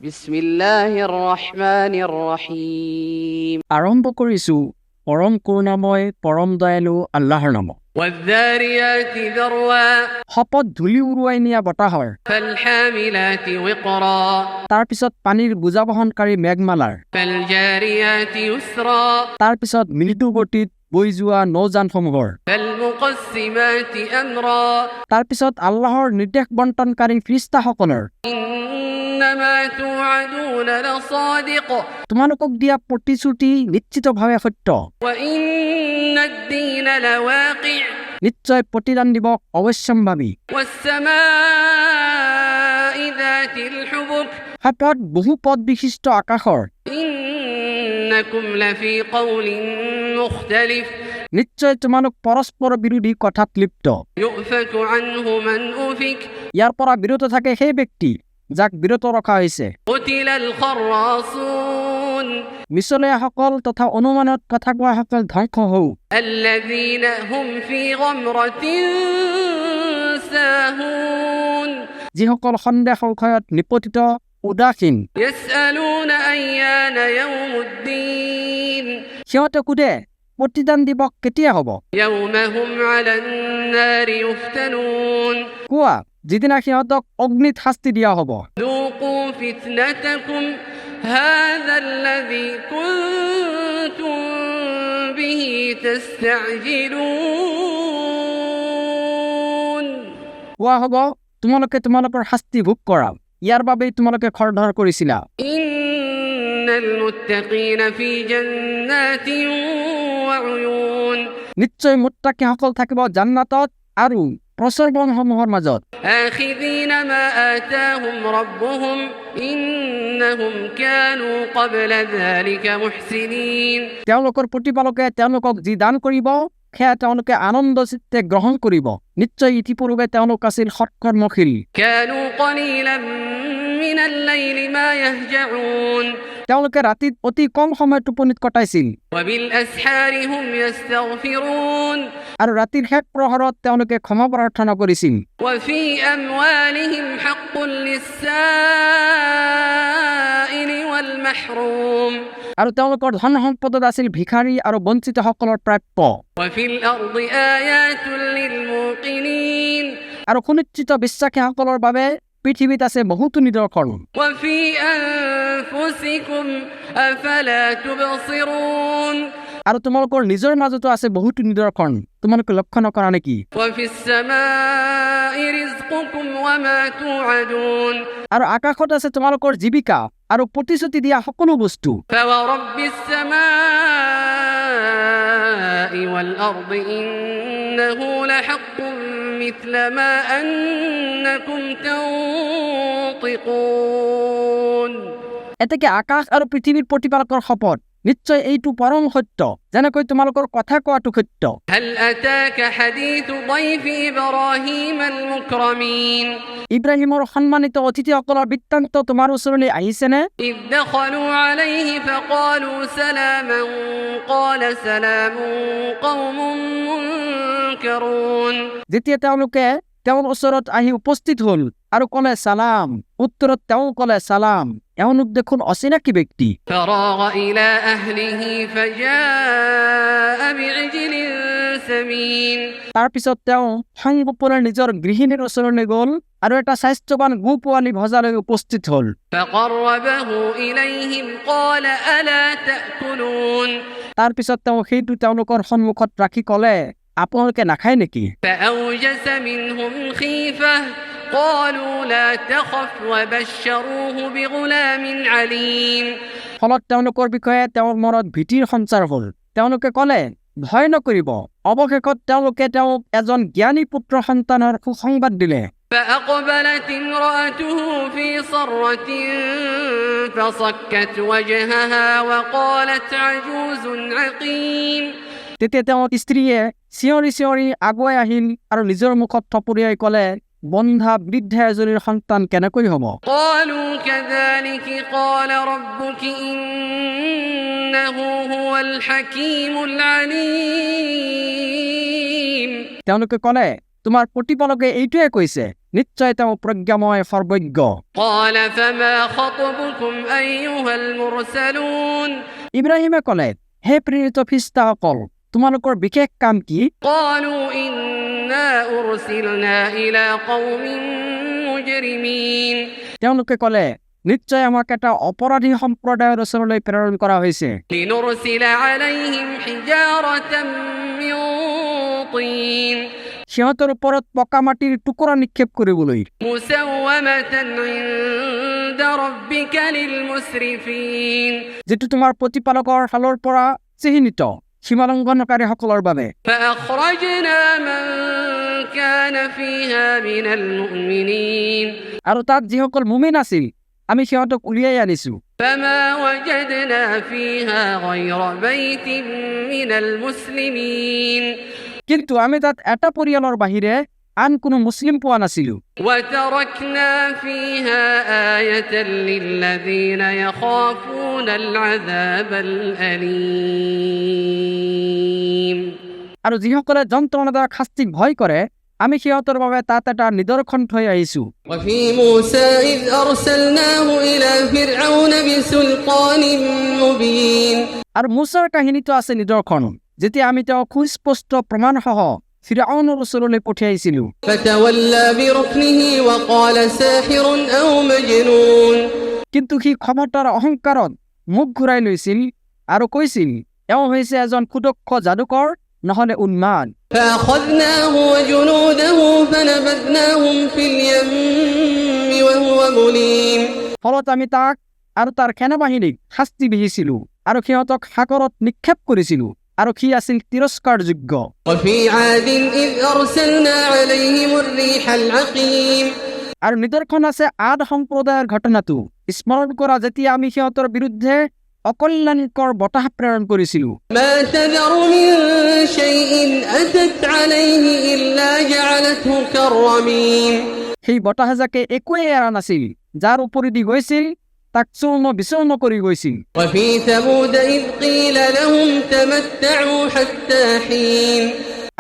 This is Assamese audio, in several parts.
বিসমিল্লাহিৰ ৰহমানিৰ ৰহিম। আৰম্ভ কৰিছো পৰম কৰুণাময় পৰম দয়ালু আল্লাহৰ নামত। ৱাদ্দাৰিয়াতি দৰৱা শপত ধূলি উৰুৱাই নিয়া বতাহৰ, ফালহামিলাতি ৱিকৰা তাৰপিছত পানীৰ বোজা বহনকাৰী মেঘমালাৰ, ফালজাৰিয়াতি ইউছৰা তাৰপিছত মৃদু গতিত বৈ যোৱা নৌযানসমূহৰ, ফালমুকছিমাতি আমৰা তাৰপিছত আল্লাহৰ নিৰ্দেশ বণ্টনকাৰী ফিৰিষ্টাসকলৰ, ইন্নামা তুআদুনা লাছাদিক তোমালোকক দিয়া প্ৰতিশ্ৰুতি নিশ্চিতভাৱে সত্য, ওয়া ইন্নাদ-দীনা লাৱাকি' নিশ্চয় প্ৰতিদান দিৱস অৱশ্যম্ভাৱী। ৱাস-সামাኢ যাতিল হুবুক শপত বহু পদ বিশিষ্ট আকাশৰ, ইন্নাকুম লাফি কওলিন মুখতালিফ নিশ্চয় তোমালোক পৰস্পৰ বিৰোধী কথাত লিপ্ত। ইউফাকু আনহু মান উফিক ইয়াৰ পৰা বিৰত থাকে সেই ব্যক্তি যাক বিৰত ৰখা হৈছে। কুতিলাল খাৰাসুন মিছলীয়াসকল তথা অনুমানত কথা কোৱাসকল ধ্বংস হওক। আল্লাযীনা হুম ফী গামৰাতিন সাহুন যিসকল সন্দেহ সংশয়ত নিপতিত উদাসীন। ইয়াসআলুনা আইয়ানা ইয়াউমুদ্দিন সিহঁতে সোধে প্ৰতিদান দিৱস কেতিয়া হ'ব। ইয়াউমা হুম আলান নাৰি ইফতানুন কোৱা যিদিনা সিহঁতক অগ্নিত শাস্তি দিয়া হ'ব। যুকু ফিতনাতাকুম হাযাল্লাযী কুনতুম বিহি তাস্তা'জিলুন কোৱা হ'ব তোমালোকে তোমালোকৰ শাস্তি ভোগ কৰা, ইয়াৰ বাবেই তোমালোকে খৰধৰ কৰিছিলা। ইন্নাল মুত্তাকিনা ফী জান্নাতিন ওয়া উয়ুন নিশ্চয় মুত্তাকিসকল থাকিব জান্নাতত আৰু প্ৰচৰবনসমূহৰ মাজত। আখিযিনা মা আতাহুম ৰাব্বুহুম ইন্নাহুম কানু ক্বাবলা যালিকা মুহসিনিন তেওঁলোকৰ প্ৰতিপালকে তেওঁলোকক যি দান কৰিব সেয়া তেওঁলোকে আনন্দ চিত্তে গ্ৰহণ কৰিব। নিশ্চয় ইতিপূৰ্বে তেওঁলোক আছিল সৎকৰ্মশীল। কানু কলিলাম মিনাল লাইলি মা ইয়াহজাউন তেওঁলোকে ৰাতিত অতি কম সময় টোপনিত কটাইছিল ওয়া বিল আসহাৰি হুম ইস্তাগফিৰুন আৰু ৰাতিৰ শেষ প্ৰহৰত তেওঁলোকে ক্ষমা প্ৰাৰ্থনা কৰিছিল। ওয়া ফী আমৱালিহিম হাক্কুন লিছ-সাইলি ওয়াল মাহৰুম আৰু তেওঁলোকৰ ধন সম্পদত আছিল ভিখাৰী আৰু বঞ্চিতসকলৰ প্ৰাপ্য। ওয়া ফিল আৰদি আয়াতুন লিল মুকিনিন আৰু সুনিশ্চিত বিশ্বাসীসকলৰ বাবে পৃথিৱীত আছে বহুতো নিদৰ্শন। ওয়া ফী আনফুসিকুম আফালা তুবছিৰুন আৰু তোমালোকৰ নিজৰ মাজতো আছে বহুতো নিদৰ্শন, তোমালোকে লক্ষ্য নকৰা নেকি। ওয়া ফিস সামাই ৰিজকুকুম ওয়া মা তুআদুন আৰু আকাশত আছে তোমালোকৰ জীৱিকা আৰু প্ৰতিশ্ৰুতি দিয়া সকলো বস্তু। ফাওয়াৰাব্বিস সামাই ওয়াল আৰদি ইন্নাহু লাহাক্কুম মিছলা মা আন্নাকুম তানতিকুন এতেকে আকাশ আৰু পৃথিৱীৰ প্ৰতিপালকৰ শপত, নিশ্চয় এইটো পৰম সত্য যেনেকৈ তোমালোকৰ কথা কোৱাটো সত্য। হাল আতাকা হাদিথু দাইফি ইব্ৰাহিমাল মুকৰামিন ইব্ৰাহিমৰ সন্মানিত অতিথিসকলৰ বৃত্তান্ত তোমাৰ ওচৰলৈ আহিছেনে? ইয দখলু আলাইহি ফাকালু সালামান ক্বালা সালামুন কওমুন মুনকাৰুন যেতিয়া তেওঁলোকে তেওঁৰ ওচৰত আহি উপস্থিত হ'ল আৰু ক'লে চালাম, উত্তৰত তেওঁ ক'লে চালাম, এওঁলোক দেখোন অচিনাকি ব্যক্তি। فراغ إلى أهله فجاء بعجل سمين তাৰপিছত তেওঁ সংগোপনে নিজৰ গৃহিণীৰ ওচৰলৈ গ'ল আৰু এটা স্বাস্থ্যৱান গো পোৱালি ভজালৈ উপস্থিত হ'ল। فقربه إليهم قال ألا تأكلون তাৰপিছত তেওঁ সেইটো তেওঁলোকৰ সন্মুখত ৰাখি ক'লে আপোনালোকে নাখায় নেকি? فأوجس منهم خيفة قالوا لا تخف وبشروه بغلام عليم ফলত তেওঁলোকৰ বিষয়ে তেওঁৰ মনত ভীতিৰ সঞ্চাৰ হ'ল। তেওঁলোকে ক'লে ভয় নকৰিব। অৱশেষত তেওঁলোকে তেওঁক এজন জ্ঞানী পুত্ৰ সন্তানৰ সুসংবাদ দিলে। فأقبلت امرأته في صرة فصكت وجهها وقالت عجوز عقيم তেতিয়া তেওঁৰ স্ত্ৰীয়ে চিঞৰি চিঞৰি আগুৱাই আহিল আৰু নিজৰ মুখত থপৰিয়াই ক'লে বন্ধা বৃদ্ধা এজনীৰ সন্তান কেনেকৈ হ'ব? قالوا كذلك قال ربك إنه هو الحكيم العليم তেওঁলোকে ক'লে তোমাৰ প্ৰতিপালকে এইটোৱে কৈছে, নিশ্চয় তেওঁ প্ৰজ্ঞাময় সৰ্বজ্ঞ। قال فما خطبكم أيها المرسلون ইব্ৰাহিমে ক'লে, হে প্ৰেৰিত ফিৰিষ্টাসকল, তোমালোকৰ বিশেষ কাম কি? قالوا إنا أرسلنا إلى قوم مجرمين তেওঁলোকে ক'লে, নিশ্চয় আমাক এটা অপৰাধী সম্প্ৰদায়ৰ ওচৰলৈ প্ৰেৰণ কৰা হৈছে। لنرسل عليهم حجارة من طين সিহঁতৰ ওপৰত পকা মাটিৰ টুকুৰা নিক্ষেপ কৰিবলৈ, مسومة عند ربك للمسرفين যিটো তোমাৰ প্ৰতিপালকৰ ফালৰ পৰা চিহ্নিত সীমালংঘনকাৰীসকলৰ বাবে। فأخرجنا من كان فيها من المؤمنين আৰু তাত যিসকল মুমিন আছিল, আমি সিহঁতক উলিয়াই আনিছো। فما وجدنا فيها غير بيت من المسلمين কিন্তু আমি তাত এটা পৰিয়ালৰ বাহিৰে আন কোনো মুছলিম পোৱা নাছিলো। وتركنا فيها آية للذين يخافون العذاب الأليم আৰু যিসকলে যন্ত্ৰণাদায়ক শাস্তিক ভয় কৰে, আমি সিহঁতৰ বাবে তাত এটা নিদৰ্শন থৈ আহিছো। وفي موسى إذ أرسلناه إلى فرعون بسلطان مبين আৰু মুছাৰ কাহিনীটো আছে নিদৰ্শন, যেতিয়া আমি তেওঁক সুস্পষ্ট প্ৰমাণসহ ফিৰআউনৰ ওচৰলৈ পঠিয়াইছিলো। فتولى بركنه وقال ساحر أو مجنون কিন্তু সি ক্ষমতাৰ অহংকাৰত মুখ ঘূৰাই লৈছিল আৰু কৈছিল, এওঁ হৈছে এজন সুদক্ষ যাদুকৰ নহলে উন্মাদ। فأخذناه وجنوده فنبذناهم في اليم وهو مليم ফলত আমি তাক আৰু তাৰ সেনাবাহিনীক শাস্তি বিহিছিলো আৰু সিহঁতক সাগৰত নিক্ষেপ কৰিছিলো আৰু সি আছিল তিৰস্কাৰযোগ্য। وفي عاد إذ أرسلنا عليهم الريح العقيم আৰু নিদৰ্শন আছে আদ সম্প্ৰদায়ৰ ঘটনাটো স্মৰণ কৰা, যেতিয়া আমি সিহঁতৰ বিৰুদ্ধে অকল্যাণকৰ বতাহ প্ৰেৰণ কৰিছিলো। ما تذر من شيء أتت عليه إلا جعلته كالرميم সেই বতাহজাকে একোৱে এৰা নাছিল, যাৰ ওপৰেদি গৈছিল তাক চূৰ্ণ বিচূৰ্ণ কৰি গৈছিল। وفي ثمود إذ قيل لهم تمتعوا حتى حين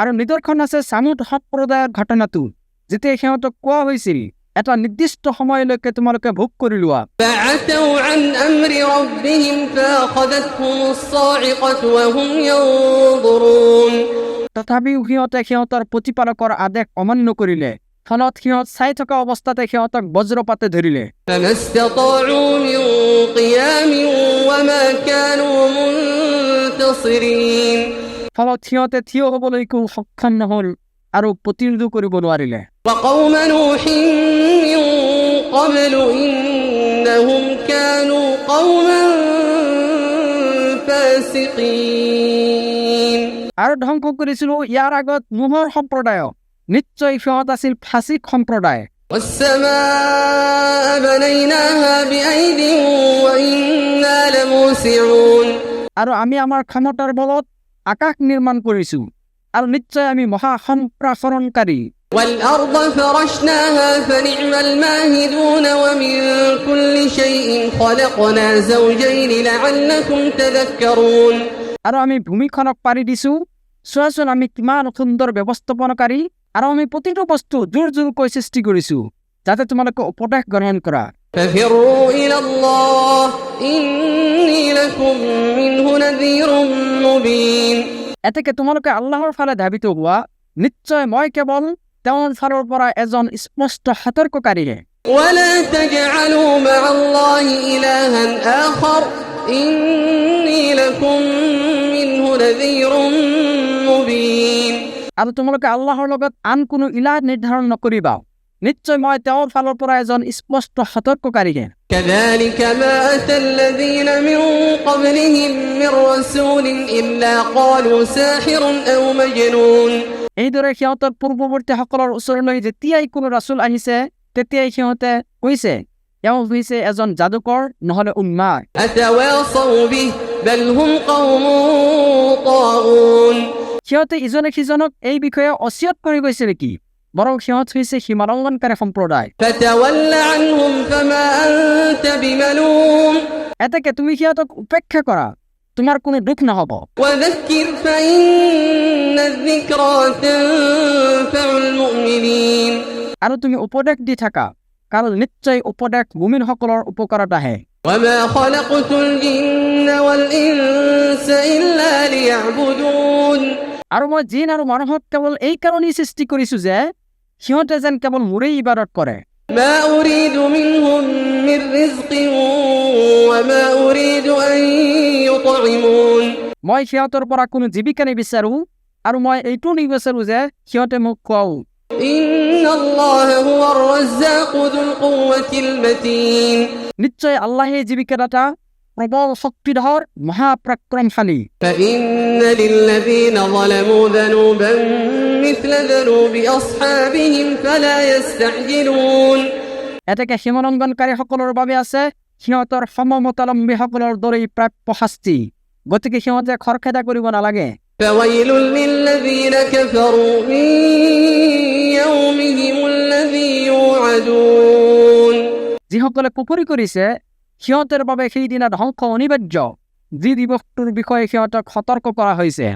আৰু নিদৰ্শন আছে চামুদ সম্প্ৰদায়ৰ ঘটনাটো, যেতিয়া সিহঁতক কোৱা হৈছিল, এটা নিৰ্দিষ্ট সময়লৈকে তোমালোকে ভোগ কৰি লোৱা। فعتوا عن أمر ربهم فأخذتهم الصاعقة وهم ينظرون তথাপিও সিহঁতে সিহঁতৰ প্ৰতিপালকৰ আদেশ অমান্য কৰিলে, ফলত সিহঁত চাই থকা অৱস্থাতে সিহঁতক বজ্ৰপাতে ধৰিলে। فما استطاعوا من قيام وما كانوا منتصرين ফলত সিহঁতে থিয় হ'বলৈকো সক্ষম নহল আৰু প্ৰতিৰোধ কৰিব নোৱাৰিলে। وقوم نوح من قبل إنهم كانوا قوما فاسقين আৰু ধ্বংস কৰিছিলো ইয়াৰ আগত নোহৰ সম্প্ৰদায়ক, নিশ্চয় সিহঁত আছিল ফাছিক সম্প্ৰদায়। والسماء بنيناها بأيد وإنا لموسعون আৰু আমি আমাৰ ক্ষমতাৰ বলত আকাশ নিৰ্মাণ কৰিছো আৰু নিশ্চয় আমি মহা সম্প্ৰসাৰণকাৰী। والأرض فرشناها فنعم الماهدون ومن كل شيء خلقنا زوجين لعلكم تذكرون আৰু আমি ভূমিখনক পাৰি দিছো, চোৱাচোন আমি কিমান সুন্দৰ ব্যৱস্থাপনাকাৰী, আৰু আমি প্ৰতিটো বস্তু জোৰ জোৰকৈ সৃষ্টি কৰিছো যাতে তোমালোকে উপদেশ গ্ৰহণ কৰা। ففروا إلى الله إني لكم منه نذير مبين এতেকে তোমালোকে আল্লাহৰ ফালে ধাবিত হোৱা, নিশ্চয় মই কেৱল তেওঁৰ ফালৰ পৰা এজন স্পষ্ট সতৰ্ককাৰীহে। ولا تجعلوا مع الله إلها آخر إني لكم منه نذير مبين আৰু তোমালোকে আল্লাহৰ লগত আন কোনো ইলাহ নিৰ্ধাৰণ নকৰিবা, নিশ্চয় মই তেওঁৰ ফালৰ পৰা এজন স্পষ্ট সতৰ্ককাৰীহে। كذلك ما أتى الذين من قبلهم من رسول إلا قالوا ساحر أو مجنون এইদৰে সিহঁতৰ পূৰ্বৱৰ্তীসকলৰ ওচৰলৈ যেতিয়াই কোনো ৰাছুল আহিছে, তেতিয়াই সিহঁতে কৈছে, এওঁ হৈছে এজন যাদুকৰ নহলে উন্মাদ। أتواصوا به بل هم قوم طاغون সিহঁতে ইজনে সিজনক এই বিষয়ে অচিয়ত কৰি গৈছে নেকি? বৰং সিহঁত হৈছে সীমালংঘনকাৰী সম্প্ৰদায়। فتول عنهم فما أنت بملوم এতেকে তুমি সিহঁতক উপেক্ষা কৰা, তোমাৰ কোনো দুখ নহব। وذكر فإن الذكرى تنفع المؤمنين আৰু তুমি উপদেশ দি থাকা, কাৰণ নিশ্চয় উপদেশ মুমিনসকলৰ উপকাৰত আহে। وما خلقت الجن والإنس إلا ليعبدون আৰু মই জিন আৰু মানুহক কেৱল এই কাৰণেই সৃষ্টি কৰিছো যে সিহঁতে যেন কেৱল মোৰেই ইবাদত কৰে। ما أريد منهم من رزق وما أريد أن يطعمون মই সিহঁতৰ পৰা কোনো জীৱিকা নিবিচাৰো আৰু মই এইটো নিবিচাৰো যে সিহঁতে মোক খুৱাও। إن الله هو الرزاق ذو القوة المتين নিশ্চয় আল্লাহে জীৱিকাদাতা, প্ৰবল শক্তিধৰ, মহাপৰাক্ৰমশালী। فإن للذين ظلموا ذنوبا مثل ذنوب أصحابهم فلا يستعجلون এতেকে সীমালংঘনকাৰীসকলৰ বাবে আছে সিহঁতৰ সমমতালম্বীসকলৰ দৰেই প্ৰাপ্য শাস্তি, গতিকে সিহঁতে খৰখেদা কৰিব নালাগে। فويل للذين كفروا من يومهم الذي يوعدون যিসকলে কুফৰি কৰিছে সিহঁতৰ বাবে সেইদিনা ধ্বংস অনিবাৰ্য, যি দিৱসটোৰ বিষয়ে সিহঁতক সতৰ্ক কৰা হৈছে।